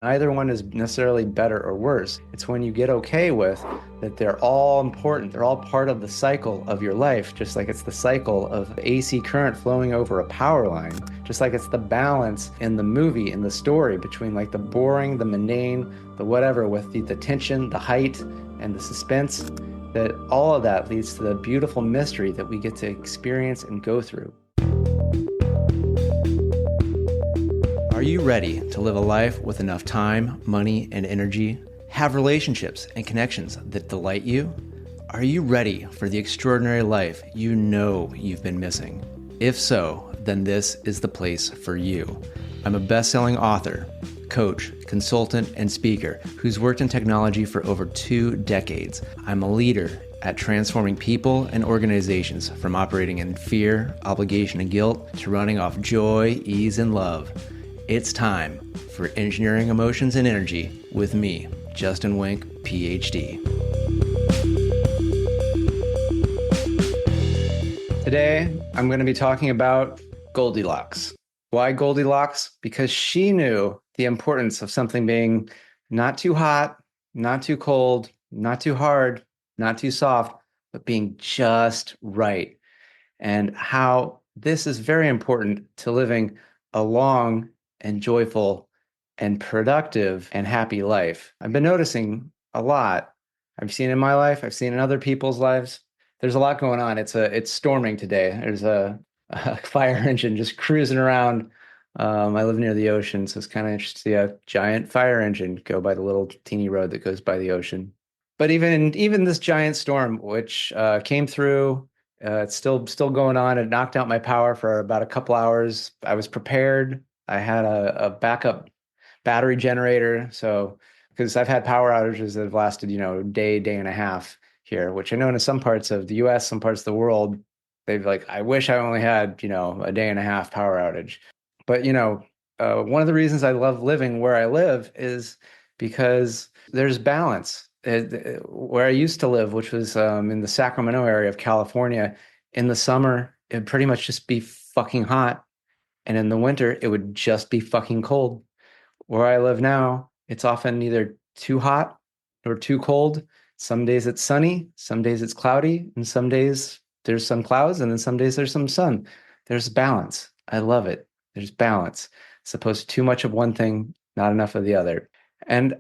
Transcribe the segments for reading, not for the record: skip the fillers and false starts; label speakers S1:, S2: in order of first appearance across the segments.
S1: Neither one is necessarily better or worse. It's when you get okay with that they're all important. They're all part of the cycle of your life, just like it's the cycle of AC current flowing over a power line, just like it's the balance in the movie, in the story between like the boring, the mundane, the whatever, with the tension, the height, and the suspense, that all of that leads to the beautiful mystery that we get to experience and go through. Are you ready to live a life with enough time, money, and energy? Have relationships and connections that delight you? Are you ready for the extraordinary life you know you've been missing? If so, then this is the place for you. I'm a best-selling author, coach, consultant, and speaker who's worked in technology for over 2 decades. I'm a leader at transforming people and organizations from operating in fear, obligation, and guilt to running off joy, ease, and love. It's time for Engineering Emotions and Energy with me, Justin Wink, Ph.D. Today, I'm going to be talking about Goldilocks. Why Goldilocks? Because she knew the importance of something being not too hot, not too cold, not too hard, not too soft, but being just right. And how this is very important to living a long and joyful and productive and happy life. I've been noticing a lot. I've seen in my life, I've seen in other people's lives. There's a lot going on. It's storming today. There's a fire engine just cruising around. I live near the ocean, so it's kind of interesting to see a giant fire engine go by the little teeny road that goes by the ocean. But even this giant storm, which came through, it's still going on. It knocked out my power for about a couple hours. I was prepared. I had a backup battery generator. So, because I've had power outages that have lasted, day and a half here, which I know in some parts of the US, some parts of the world, they've like, I wish I only had, a day and a half power outage. But, one of the reasons I love living where I live is because there's balance. Where I used to live, which was in the Sacramento area of California, in the summer, it'd pretty much just be fucking hot. And in the winter, it would just be fucking cold. Where I live now, it's often either too hot or too cold. Some days it's sunny, some days it's cloudy, and some days there's some clouds, and then some days there's some sun. There's balance. I love it. There's balance. As opposed to too much of one thing, not enough of the other. And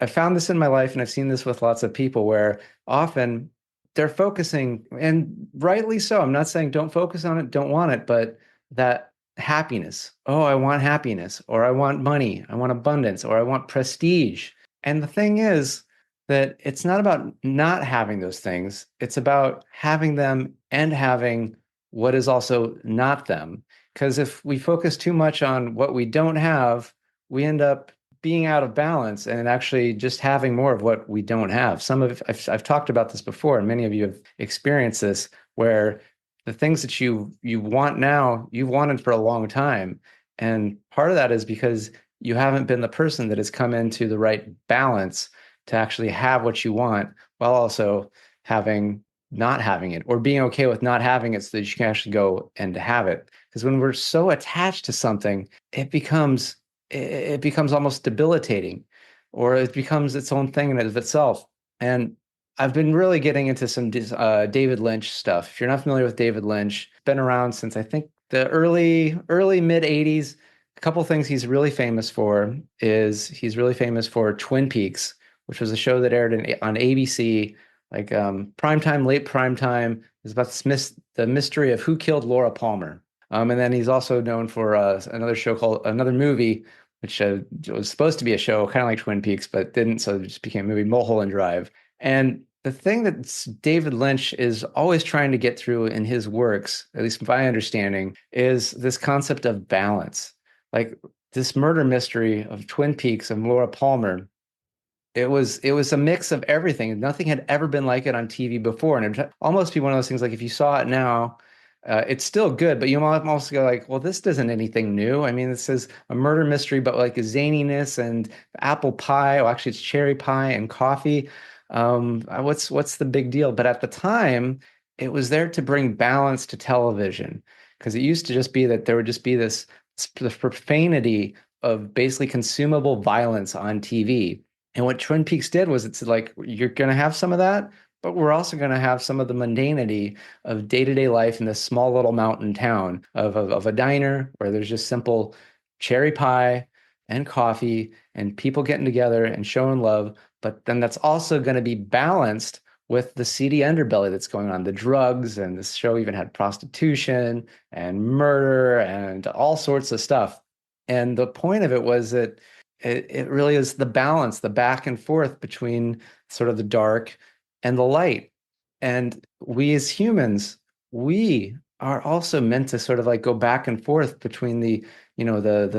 S1: I found this in my life, and I've seen this with lots of people where often they're focusing, and rightly so. I'm not saying don't focus on it, don't want it, but that happiness. Oh, I want happiness, or I want money, I want abundance, or I want prestige. And the thing is that it's not about not having those things, it's about having them and having what is also not them. Because if we focus too much on what we don't have, we end up being out of balance and actually just having more of what we don't have. I've talked about this before, and many of you have experienced this, where the things that you want now, you've wanted for a long time. And part of that is because you haven't been the person that has come into the right balance to actually have what you want while also having not having it, or being okay with not having it so that you can actually go and have it. Because when we're so attached to something, it becomes almost debilitating, or it becomes its own thing in and of itself. And I've been really getting into some David Lynch stuff. If you're not familiar with David Lynch, been around since I think the early mid 80s. A couple things he's really famous for is he's really famous for Twin Peaks, which was a show that aired on ABC, like primetime, late primetime. It's about the mystery of who killed Laura Palmer. And then he's also known for another movie, which was supposed to be a show, kind of like Twin Peaks, but didn't, so it just became a movie, Mulholland Drive. And the thing that David Lynch is always trying to get through in his works, at least my understanding, is this concept of balance. Like this murder mystery of Twin Peaks of Laura Palmer, it was a mix of everything. Nothing had ever been like it on TV before, and it almost be one of those things like if you saw it now, it's still good, but you might also go like, well, this isn't anything new. I mean, this is a murder mystery, but like a zaniness and apple pie. Oh, actually, it's cherry pie and coffee. What's the big deal? But at the time, it was there to bring balance to television, because it used to just be that there would just be this profanity of basically consumable violence on TV. And what Twin Peaks did was it's like you're going to have some of that, but we're also going to have some of the mundanity of day-to-day life in this small little mountain town of a diner where there's just simple cherry pie and coffee and people getting together and showing love. But then that's also going to be balanced with the seedy underbelly that's going on, the drugs, and this show even had prostitution and murder and all sorts of stuff. And the point of it was that it really is the balance, the back and forth between sort of the dark and the light. And we as humans, we are also meant to sort of like go back and forth between the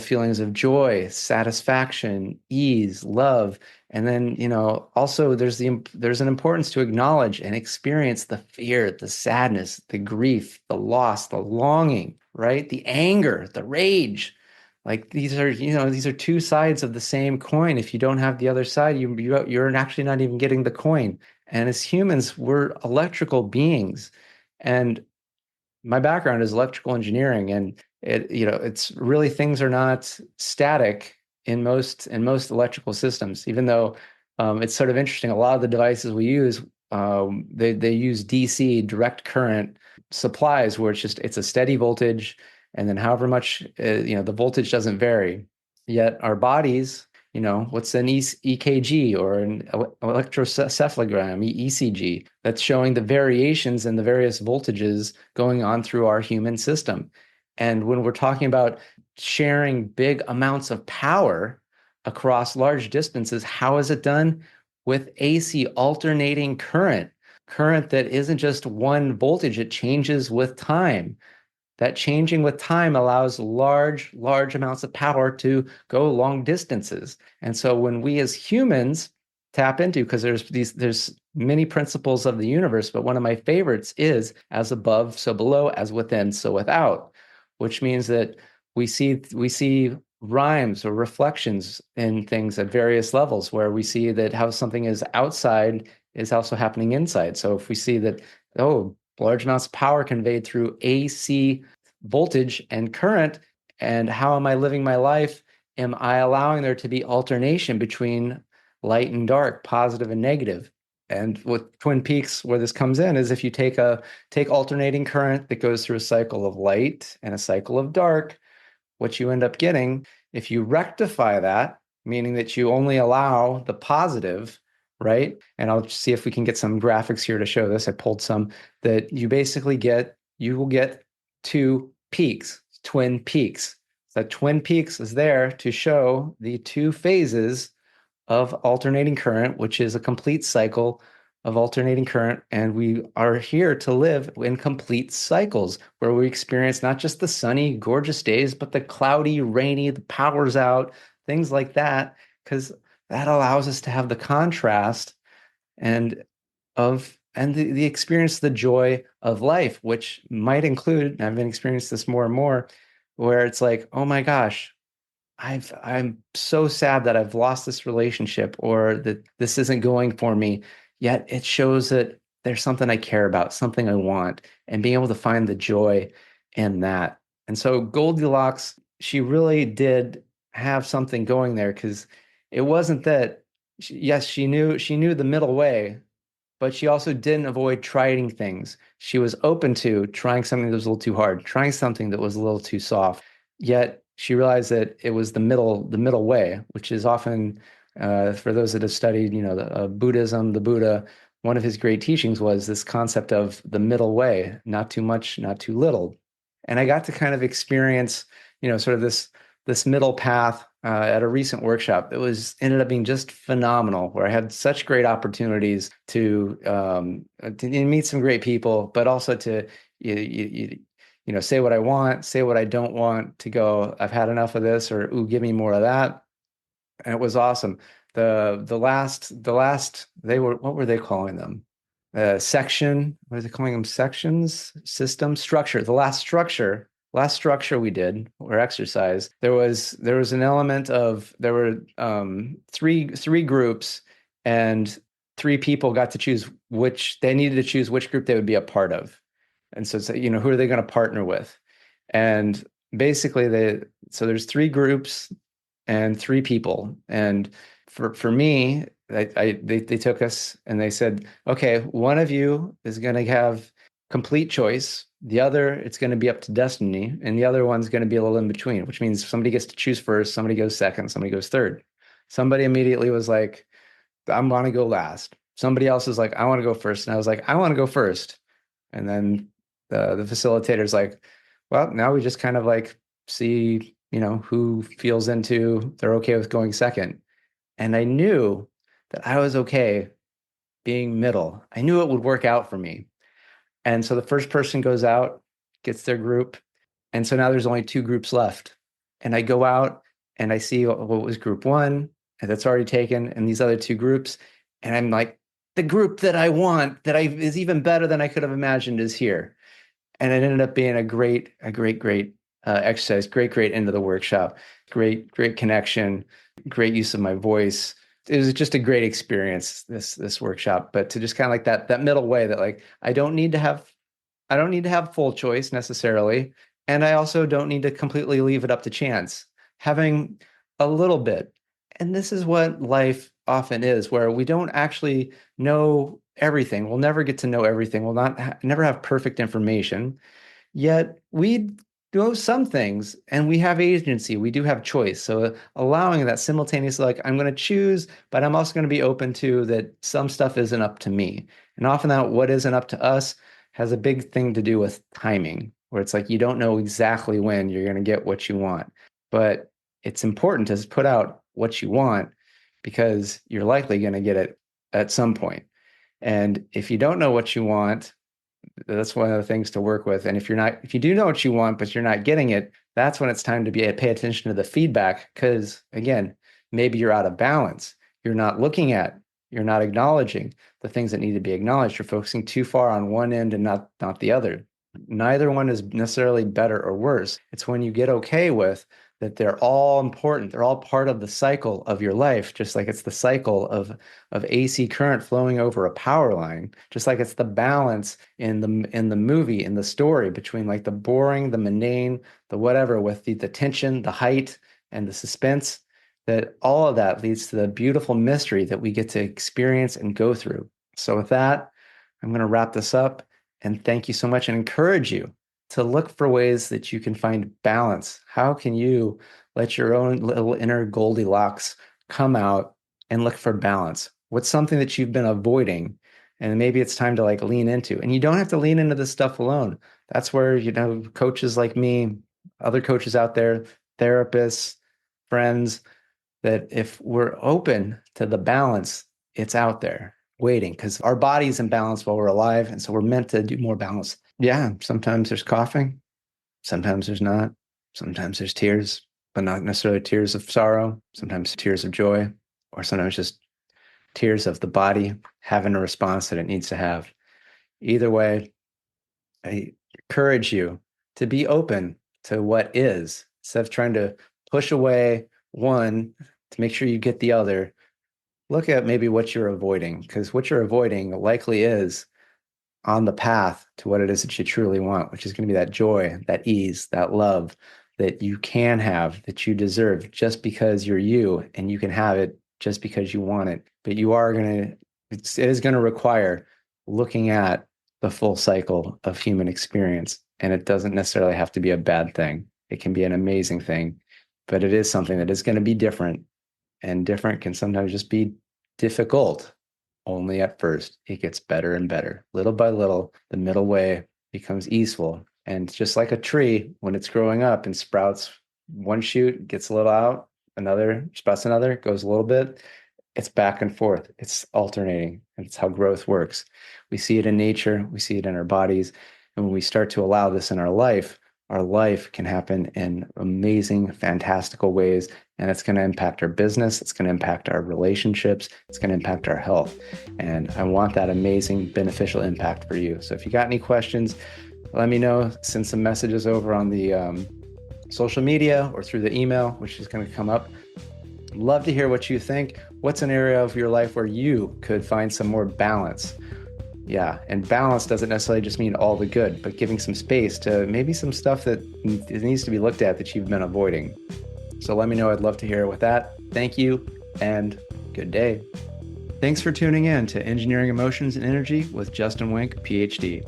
S1: feelings of joy, satisfaction, ease, love, and then, also there's an importance to acknowledge and experience the fear, the sadness, the grief, the loss, the longing, right? The anger, the rage. Like these are two sides of the same coin. If you don't have the other side, you're actually not even getting the coin. And as humans, we're electrical beings. And my background is electrical engineering, and it's really things are not static in most electrical systems, even though it's sort of interesting. A lot of the devices we use, they use DC, direct current supplies, where it's a steady voltage, and then however much the voltage doesn't vary. Yet our bodies, what's an EKG or an electroencephalogram, ECG, that's showing the variations in the various voltages going on through our human system. And when we're talking about sharing big amounts of power across large distances, how is it done? With AC, alternating current that isn't just one voltage, it changes with time. That changing with time allows large amounts of power to go long distances. And so when we as humans tap into, because there's many principles of the universe, but one of my favorites is as above, so below, as within, so without, which means that we see rhymes or reflections in things at various levels, where we see that how something is outside is also happening inside. So if we see that, oh, large amounts of power conveyed through AC voltage and current, and how am I living my life? Am I allowing there to be alternation between light and dark, positive and negative? And with Twin Peaks, where this comes in, is if you take alternating current that goes through a cycle of light and a cycle of dark, what you end up getting, if you rectify that, meaning that you only allow the positive, right? And I'll see if we can get some graphics here to show this. I pulled some that you will get two peaks, twin peaks. So twin peaks is there to show the two phases of alternating current, which is a complete cycle of alternating current. And we are here to live in complete cycles where we experience not just the sunny, gorgeous days, but the cloudy, rainy, the power's out, things like that, because that allows us to have the contrast and the experience, the joy of life, which might include, and I've been experiencing this more and more, where it's like, oh my gosh, I'm so sad that I've lost this relationship or that this isn't going for me. Yet it shows that there's something I care about, something I want, and being able to find the joy in that. And so Goldilocks, she really did have something going there, because it wasn't that, yes, she knew the middle way, but she also didn't avoid trying things. She was open to trying something that was a little too hard, trying something that was a little too soft. Yet she realized that it was the middle way, which is often, for those that have studied, Buddhism, the Buddha, one of his great teachings was this concept of the middle way, not too much, not too little. And I got to kind of experience, sort of this middle path at a recent workshop. It was ended up being just phenomenal, where I had such great opportunities to meet some great people, but also to say what I want, say what I don't want, to go, I've had enough of this, or ooh, give me more of that. And it was awesome. The last they were, what were they calling them? Section, what are they calling them? Sections, system, structure. The last structure we did, or exercise, there was an element of, there were three groups, and three people got to choose which they needed to choose which group they would be a part of. And so, who are they going to partner with? And basically, so there's three groups. and three people. And for me, they took us and they said, okay, one of you is going to have complete choice. The other, it's going to be up to destiny. And the other one's going to be a little in between, which means somebody gets to choose first, somebody goes second, somebody goes third. Somebody immediately was like, I want to go last. Somebody else is like, I want to go first. And I was like, I want to go first. And then the facilitator's like, well, now we just kind of like see, who feels into they're okay with going second. And I knew that I was okay being middle. I knew it would work out for me. And so the first person goes out, gets their group. And so now there's only two groups left. And I go out and I see what was group one, and that's already taken, and these other two groups. And I'm like, the group that I want, is even better than I could have imagined, is here. And it ended up being a great exercise, great end of the workshop, great connection, great use of my voice. It was just a great experience, this workshop. But to just kind of like that middle way that like I don't need to have full choice necessarily, and I also don't need to completely leave it up to chance. Having a little bit. And this is what life often is, where we don't actually know everything. We'll never get to know everything. We'll never have perfect information. Yet we know some things and we have agency. We do have choice. So allowing that simultaneously, like I'm going to choose, but I'm also going to be open to that some stuff isn't up to me. And often that what isn't up to us has a big thing to do with timing, where it's like you don't know exactly when you're going to get what you want. But it's important to put out what you want because you're likely going to get it at some point. And if you don't know what you want, that's one of the things to work with. And if you do know what you want, but you're not getting it, that's when it's time to pay attention to the feedback. Because again, maybe you're out of balance. You're not acknowledging the things that need to be acknowledged. You're focusing too far on one end and not the other. Neither one is necessarily better or worse. It's when you get okay with that they're all important. They're all part of the cycle of your life, just like it's the cycle of AC current flowing over a power line, just like it's the balance in the movie, in the story between like the boring, the mundane, the whatever, with the tension, the height, and the suspense, that all of that leads to the beautiful mystery that we get to experience and go through. So with that, I'm going to wrap this up and thank you so much and encourage you to look for ways that you can find balance. How can you let your own little inner Goldilocks come out and look for balance? What's something that you've been avoiding? And maybe it's time to like lean into. And you don't have to lean into this stuff alone. That's where, coaches like me, other coaches out there, therapists, friends, that if we're open to the balance, it's out there waiting because our body's in balance while we're alive. And so we're meant to do more balance. Yeah, sometimes there's coughing, sometimes there's not. Sometimes there's tears, but not necessarily tears of sorrow. Sometimes tears of joy, or sometimes just tears of the body having a response that it needs to have. Either way, I encourage you to be open to what is instead of trying to push away one to make sure you get the other. Look at maybe what you're avoiding, because what you're avoiding likely is on the path to what it is that you truly want, which is going to be that joy, that ease, that love that you can have, that you deserve just because you're you, and you can have it just because you want it. But it is going to require looking at the full cycle of human experience. And it doesn't necessarily have to be a bad thing. It can be an amazing thing, but it is something that is going to be different, and different can sometimes just be difficult. Only at first. It gets better and better. Little by little, the middle way becomes easeful. And just like a tree, when it's growing up and sprouts one shoot, gets a little out, another sprouts another, goes a little bit, it's back and forth. It's alternating. And it's how growth works. We see it in nature. We see it in our bodies. And when we start to allow this in our life can happen in amazing, fantastical ways. And it's going to impact our business. It's going to impact our relationships. It's going to impact our health. And I want that amazing, beneficial impact for you. So if you got any questions, let me know. Send some messages over on the social media or through the email, which is going to come up. Love to hear what you think. What's an area of your life where you could find some more balance? Yeah, and balance doesn't necessarily just mean all the good, but giving some space to maybe some stuff that needs to be looked at that you've been avoiding. So let me know. I'd love to hear it with that. Thank you and good day. Thanks for tuning in to Engineering Emotions and Energy with Justin Wink, Ph.D.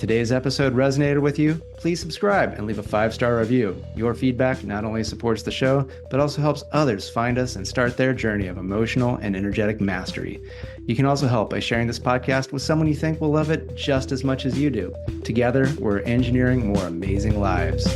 S1: Today's episode resonated with you? Please subscribe and leave a 5-star review. Your feedback not only supports the show, but also helps others find us and start their journey of emotional and energetic mastery. You can also help by sharing this podcast with someone you think will love it just as much as you do. Together, we're engineering more amazing lives.